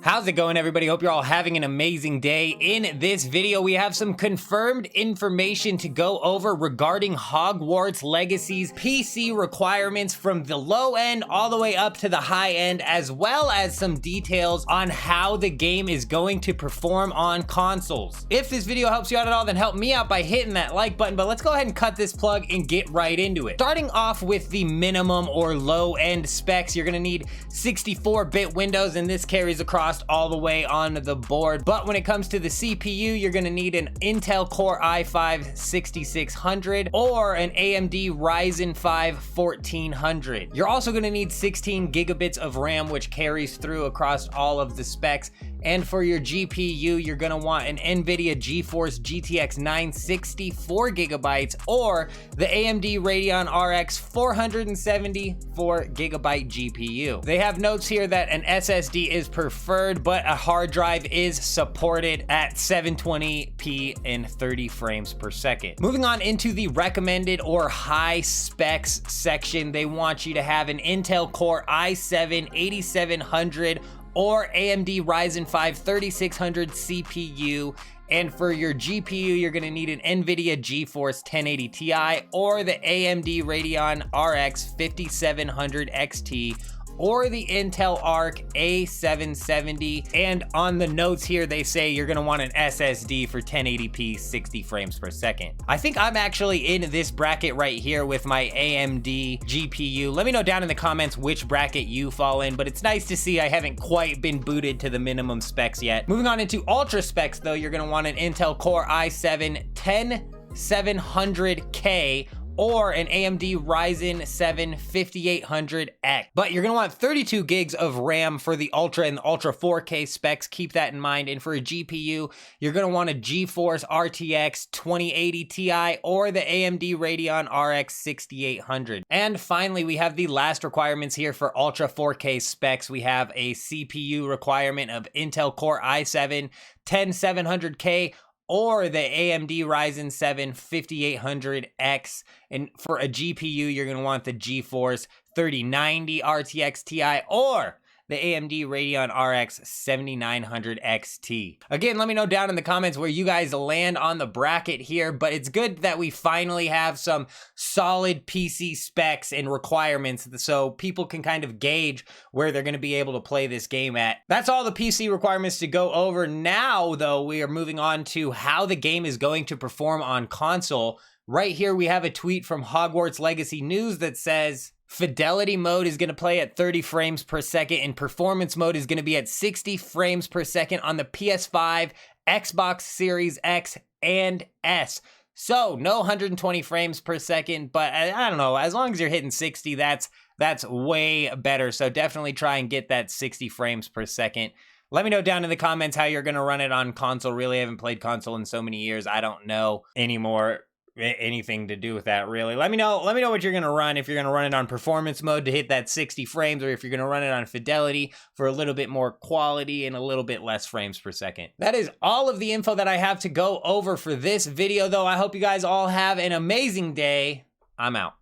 How's it going, everybody? Hope you're all having an amazing day. In this video, we have some confirmed information to go over regarding Hogwarts Legacy's PC requirements from the low end all the way up to the high end, as well as some details on how the game is going to perform on consoles. If this video helps you out at all, then help me out by hitting that like button, but let's go ahead and cut this plug and get right into it. Starting off with the minimum or low end specs, you're gonna need 64-bit Windows, and this carries across all the way on the board. But when it comes to the CPU, you're gonna need an Intel Core i5-6600 or an AMD Ryzen 5 1400. You're also gonna need 16 gigabits of RAM, which carries through across all of the specs. And for your GPU, you're gonna want an NVIDIA GeForce GTX 960 4 gigabytes or the AMD Radeon RX 470 4 gigabyte GPU. They have notes here that an SSD is preferred, but a hard drive is supported at 720p and 30 frames per second. Moving on into the recommended or high specs section, they want you to have an Intel Core i7-8700 or AMD Ryzen 5 3600 CPU. And for your GPU, you're gonna need an NVIDIA GeForce 1080 Ti or the AMD Radeon RX 5700 XT or the Intel Arc A770. And on the notes here, they say you're gonna want an SSD for 1080p 60 frames per second. I think I'm actually in this bracket right here with my AMD GPU. Let me know down in the comments which bracket you fall in, but it's nice to see I haven't quite been booted to the minimum specs yet. Moving on into ultra specs though, you're gonna want an Intel Core i7-10700K or an AMD Ryzen 7 5800X. But you're gonna want 32 gigs of RAM for the Ultra and the Ultra 4K specs, keep that in mind. And for a GPU, you're gonna want a GeForce RTX 2080 Ti or the AMD Radeon RX 6800. And finally, we have the last requirements here for Ultra 4K specs. We have a CPU requirement of Intel Core i7-10700K or the AMD Ryzen 7 5800X. And for a GPU, you're gonna want the GeForce 3090 RTX Ti or the AMD Radeon RX 7900 XT. Again, let me know down in the comments where you guys land on the bracket here, but it's good that we finally have some solid PC specs and requirements so people can kind of gauge where they're gonna be able to play this game at. That's all the PC requirements to go over. Now, though, we are moving on to how the game is going to perform on console. Right here, we have a tweet from Hogwarts Legacy News that says, Fidelity mode is gonna play at 30 frames per second and performance mode is gonna be at 60 frames per second on the PS5, Xbox Series X, and S. So no 120 frames per second, but I don't know, as long as you're hitting 60, that's way better. So definitely try and get that 60 frames per second. Let me know down in the comments how you're gonna run it on console. Really haven't played console in so many years, I don't know anymore anything to do with that, really. Let me know what you're gonna run, if you're gonna run it on performance mode to hit that 60 frames, or if you're gonna run it on fidelity for a little bit more quality and a little bit less frames per second. That is all of the info that I have to go over for this video, though. I hope you guys all have an amazing day. I'm out.